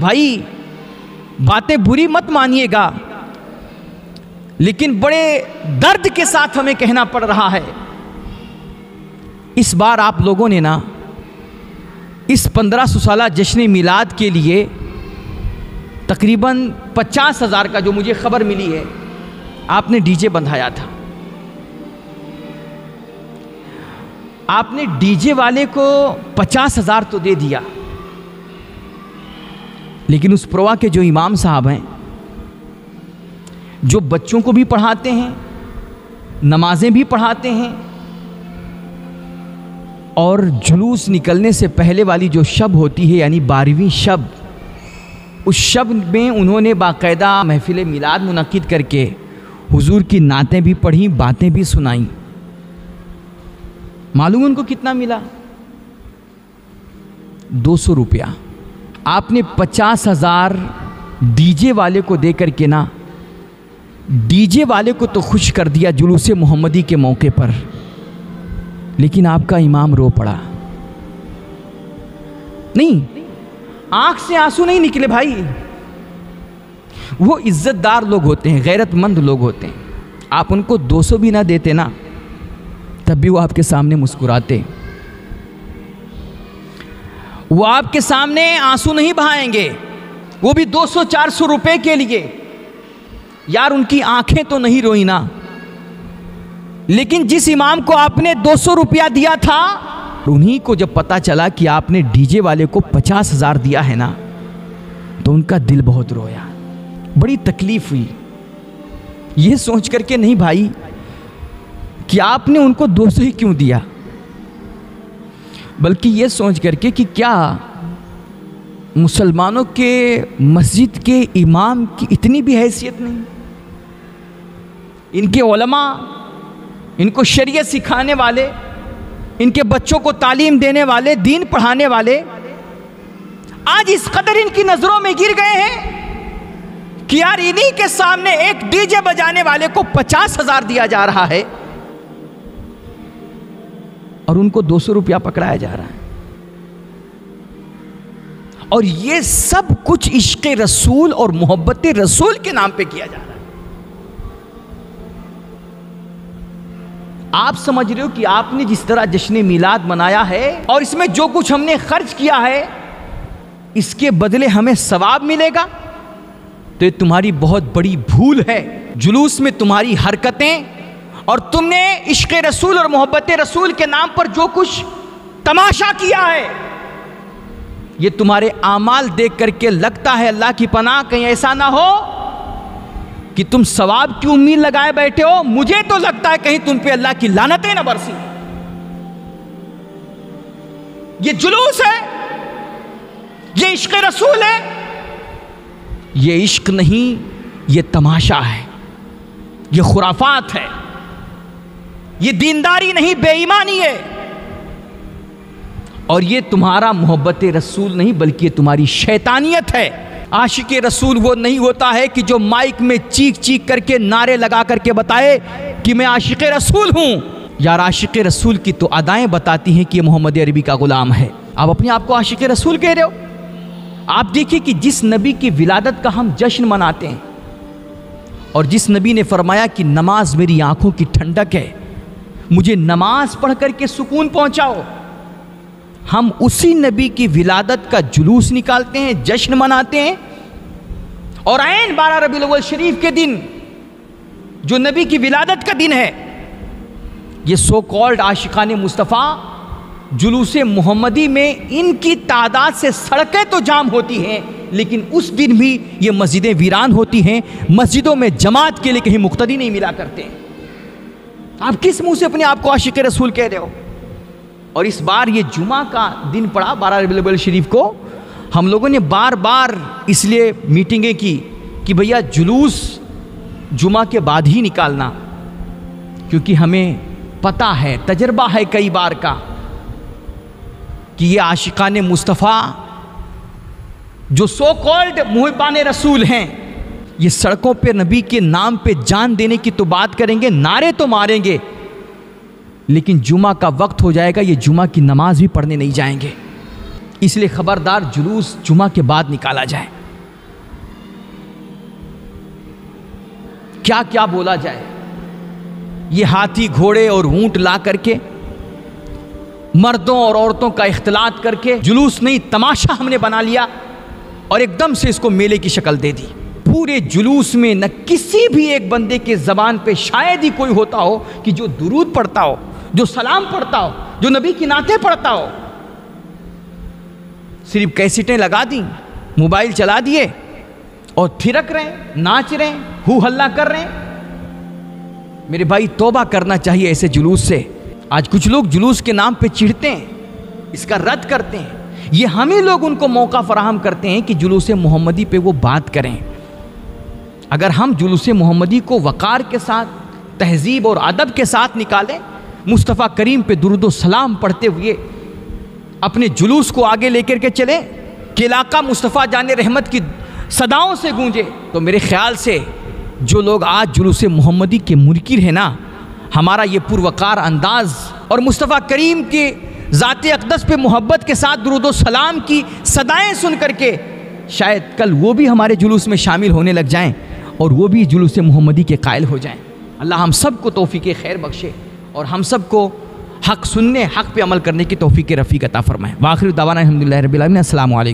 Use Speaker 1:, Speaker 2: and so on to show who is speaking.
Speaker 1: भाई बातें बुरी मत मानिएगा, लेकिन बड़े दर्द के साथ हमें कहना पड़ रहा है। इस बार आप लोगों ने ना इस 1500 साला जश्न मिलाद के लिए तकरीबन 50,000 का, जो मुझे खबर मिली है, आपने डीजे बंधाया था। आपने डीजे वाले को 50,000 तो दे दिया, लेकिन उस प्रवा के जो इमाम साहब हैं, जो बच्चों को भी पढ़ाते हैं, नमाजें भी पढ़ाते हैं, और जुलूस निकलने से पहले वाली जो शब होती है यानी 12वीं शब, उस शब में उन्होंने बाकायदा महफिल मिलाद मुनक्किद करके हुजूर की नातें भी पढ़ी, बातें भी सुनाई। मालूम उनको कितना मिला? 200 रुपया। आपने 50,000 डीजे वाले को दे करके ना, डीजे वाले को तो खुश कर दिया जुलूस मोहम्मदी के मौके पर, लेकिन आपका इमाम रो पड़ा। नहीं, आंख से आंसू नहीं निकले भाई। वो इज्जतदार लोग होते हैं, गैरतमंद लोग होते हैं। आप उनको 200 भी ना देते ना, तब भी वो आपके सामने मुस्कुराते। वो आपके सामने आंसू नहीं बहाएंगे, वो भी 200-400 रुपए के लिए। यार उनकी आंखें तो नहीं रोई ना, लेकिन जिस इमाम को आपने 200 रुपया दिया था, उन्हीं को जब पता चला कि आपने डीजे वाले को 50,000 दिया है ना, तो उनका दिल बहुत रोया, बड़ी तकलीफ हुई। ये सोच करके नहीं भाई कि आपने उनको 200 ही क्यों दिया, बल्कि ये सोच करके कि क्या मुसलमानों के मस्जिद के इमाम की इतनी भी हैसियत नहीं, इनके उलमा, इनको शरीयत सिखाने वाले, इनके बच्चों को तालीम देने वाले, दीन पढ़ाने वाले, आज इस कदर इनकी नजरों में गिर गए हैं कि यार इन्हीं के सामने एक डीजे बजाने वाले को 50,000 दिया जा रहा है और उनको 200 रुपया पकड़ाया जा रहा है। और ये सब कुछ इश्क़ रसूल और मोहब्बत रसूल के नाम पे किया जा रहा है। आप समझ रहे हो कि आपने जिस तरह जश्न मिलाद मनाया है और इसमें जो कुछ हमने खर्च किया है, इसके बदले हमें सवाब मिलेगा? तो ये तुम्हारी बहुत बड़ी भूल है। जुलूस में तुम्हारी हरकतें और तुमने इश्क़ रसूल और मोहब्बत रसूल के नाम पर जो कुछ तमाशा किया है, ये तुम्हारे आमाल देख करके लगता है, अल्लाह की पनाह कहीं ऐसा ना हो कि तुम सवाब की उम्मीद लगाए बैठे हो। मुझे तो लगता है कहीं तुम पे अल्लाह की लानतें ना बरसी। ये जुलूस है, ये इश्क़ रसूल है, ये इश्क नहीं, ये तमाशा है, ये खुराफात है, ये दीनदारी नहीं, बेईमानी है। और ये तुम्हारा मोहब्बत रसूल नहीं, बल्कि ये तुम्हारी शैतानियत है। आशिक रसूल वो नहीं होता है कि जो माइक में चीख चीख करके नारे लगा करके बताए कि मैं आशिक रसूल हूं। यार आशिक रसूल की तो अदाएं बताती हैं कि ये मोहम्मद अरबी का गुलाम है। आप अपने आप को आशिक रसूल कह रहे हो? आप देखिए कि जिस नबी की विलादत का हम जश्न मनाते हैं और जिस नबी ने फरमाया कि नमाज मेरी आंखों की ठंडक है, मुझे नमाज पढ़ करके सुकून पहुंचाओ, हम उसी नबी की विलादत का जुलूस निकालते हैं, जश्न मनाते हैं। और ऐन 12 रबीउल अव्वल शरीफ के दिन, जो नबी की विलादत का दिन है, ये सो कॉल्ड आशिकाने मुस्तफ़ा जुलूस मोहम्मदी में इनकी तादाद से सड़कें तो जाम होती हैं, लेकिन उस दिन भी ये मस्जिदें वीरान होती हैं। मस्जिदों में जमात के लिए कहीं मुक्तदी नहीं मिला करते। आप किस मुंह से अपने आप को आशिक रसूल कह रहे हो? और इस बार ये जुमा का दिन पड़ा 12 रबीउल अव्वल शरीफ को, हम लोगों ने बार बार इसलिए मीटिंगें की कि भैया जुलूस जुमा के बाद ही निकालना, क्योंकि हमें पता है, तजर्बा है कई बार का, कि ये आशिकाने मुस्तफ़ा जो सो कॉल्ड मुहिबान रसूल हैं, ये सड़कों पे नबी के नाम पे जान देने की तो बात करेंगे, नारे तो मारेंगे, लेकिन जुमा का वक्त हो जाएगा, ये जुमा की नमाज भी पढ़ने नहीं जाएंगे। इसलिए खबरदार जुलूस जुमा के बाद निकाला जाए। क्या क्या बोला जाए, ये हाथी घोड़े और ऊंट ला करके, मर्दों और औरतों का इख्तिलात करके जुलूस नहीं तमाशा हमने बना लिया और एकदम से इसको मेले की शक्ल दे दी। पूरे जुलूस में न किसी भी एक बंदे के ज़बान पे शायद ही कोई होता हो कि जो दुरूद पढ़ता हो, जो सलाम पढ़ता हो, जो नबी की नाते पढ़ता हो। सिर्फ कैसेटें लगा दी, मोबाइल चला दिए और थिरक रहे हैं, नाच रहे हैं, हू हल्ला कर रहे हैं। मेरे भाई तौबा करना चाहिए ऐसे जुलूस से। आज कुछ लोग जुलूस के नाम पे चिढ़ते हैं, इसका रद्द करते हैं। ये हम ही लोग उनको मौका फराहम करते हैं कि जुलूस मोहम्मदी पे वो बात करें। अगर हम जुलूस मोहम्मदी को वक़ार के साथ, तहजीब और अदब के साथ निकालें, मुस्तफ़ा करीम पे दुरूद व सलाम पढ़ते हुए अपने जुलूस को आगे लेकर के चलें कि इलाका मुस्तफ़ा जाने रहमत की सदाओं से गूंजे, तो मेरे ख्याल से जो लोग आज जुलूस मोहम्मदी के मुनकिर हैं ना, हमारा ये पुरवकार अंदाज़ और मुस्तफ़ा करीम के ज़ात अक़दस पे मोहब्बत के साथ दुरूद व सलाम की सदाएं सुन करके शायद कल वो भी हमारे जुलूस में शामिल होने लग जाएं और वो भी जुलूस मोहम्मदी के कायल हो जाएं। अल्लाह हम सब को तौफीक खैर बख्शे और हम सब को हक़ सुनने, हक़ पे अमल करने की तौफीक रफ़ीक अता फ़रमाए। वाखिर दावाना अल्हम्दुलिल्लाहि रब्बिल आलमीन। अस्सलामु अलैकुम।